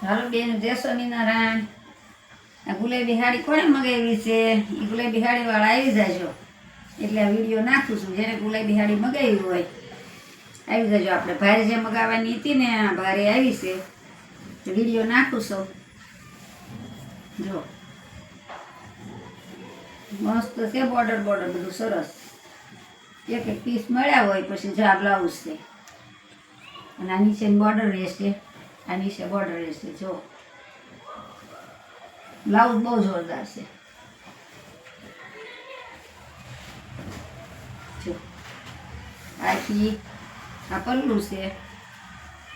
હાલો બેન, જય સ્વામિનારાયણ. આ ગુલાબી સાડી કોણે મગાવી છે? એ ગુલાબી સાડી વાળા આવી જાજો એટલે આ વિડીયો નાખું છું. જેને ગુલાબી સાડી મગાવી હોય આવી જાજો. આપણે ભારે જે મગાવવાની હતી ને આ ભારે આવી છે તો વિડીયો નાખું છું. જો મસ્ત છે, બોર્ડર બધું સરસ. એક એક પીસ મળ્યા હોય. પછી જો આ બ્લાઉઝ છે અને આ નીચેની બોર્ડર રહેશે, આ નીચે બોર્ડર રહેશે. જો બ્લાઉઝ બહુ જોરદાર છે. જો આખી આ પલ્લું છે,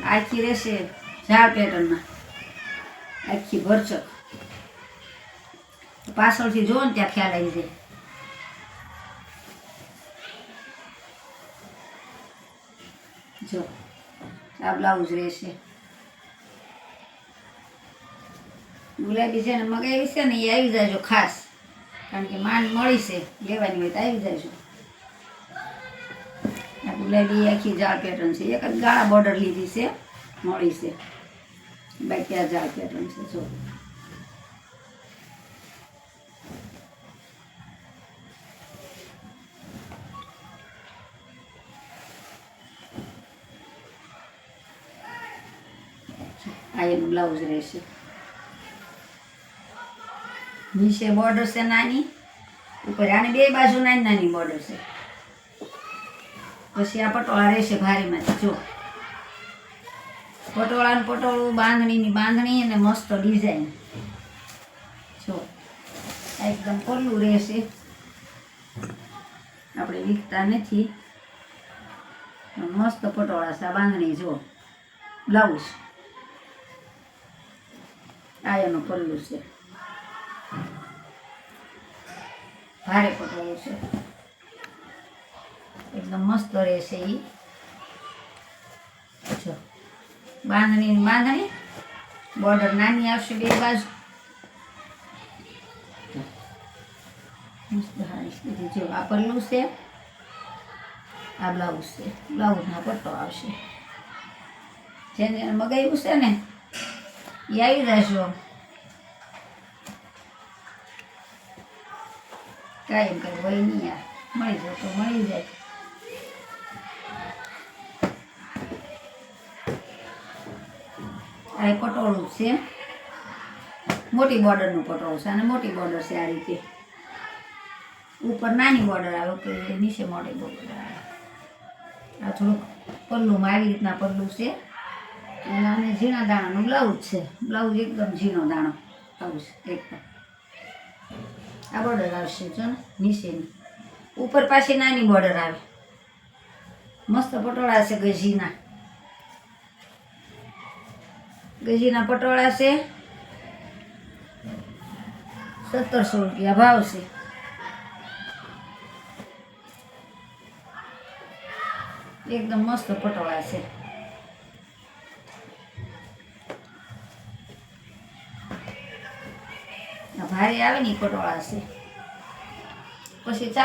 આખી રહેશે ઝાડ પેટર્નમાં, આખી ભરચક. પાછળથી જોવો ને ત્યાં ખ્યાલ આવી જાય. જો આ બ્લાઉઝ રહેશે. ગુલાબી છે ને મગાવી છે ને એ આવી જાજો ખાસ, કારણ કે માંડ મળી છે, લેવાની હોય તો આવી જાજો. આ ગુલાબી આખી જાળ પેટર્ન છે. એક જ ગાળા બોર્ડર લીધી છે, મળી છે, બાકી આ જાળ પેટર્ન છે. જો આ એનું બ્લાઉઝ રહેશે. નીચે બોર્ડર છે નાની, ઉપર આની બે બાજુ નાની નાની બોર્ડર છે. પછી આ પટોળા રહેશે ભારેમાંથી. જો પટોળાનું પટોળું, બાંધણીની બાંધણી અને મસ્ત ડિઝાઇન. જો આ એકદમ પલ્લું રહેશે. આપણે વીખતા નથી, મસ્ત પટોળા છે. આ બાંધણી જો બ્લાઉઝ, આ એનું પલ્લું છે. ભારે પટોળું છે, એકદમ મસ્ત રહેશે. એ જો બાંધણી બોર્ડર નાની આવશે બે બાજુ. જો આ પલ્લું છે, આ બ્લાઉઝ છે. બ્લાઉઝના પટ્ટો આવશે. જેને મગાવ્યું છે ને એ આવી જશો. કાયમ કંઈ હોય નહીં, યાર મળી જાય તો મળી જાય. આ પટોળું છે, મોટી બોર્ડરનું પટોળું છે અને મોટી બોર્ડર છે. આ રીતે ઉપર નાની બોર્ડર આવે, ઉપર નીચે મોટી બોર્ડર આવે. આ થોડુંક પલ્લુમાં આવી રીતના પલ્લું છે અને ઝીણા દાણાનું બ્લાઉઝ છે. બ્લાઉઝ એકદમ ઝીણો દાણો આવશે એકદમ. આ બોર્ડર આવશે જો ને નીચેની, ઉપર પાછી નાની બોર્ડર આવે. મસ્ત પટોળા છે ગજીના. ગજીના પટોળા છે, 1700 રૂપિયા ભાવ છે. એકદમ મસ્ત પટોળા છે. ભારે આવે ને પટોળા છે. પછી ચાલો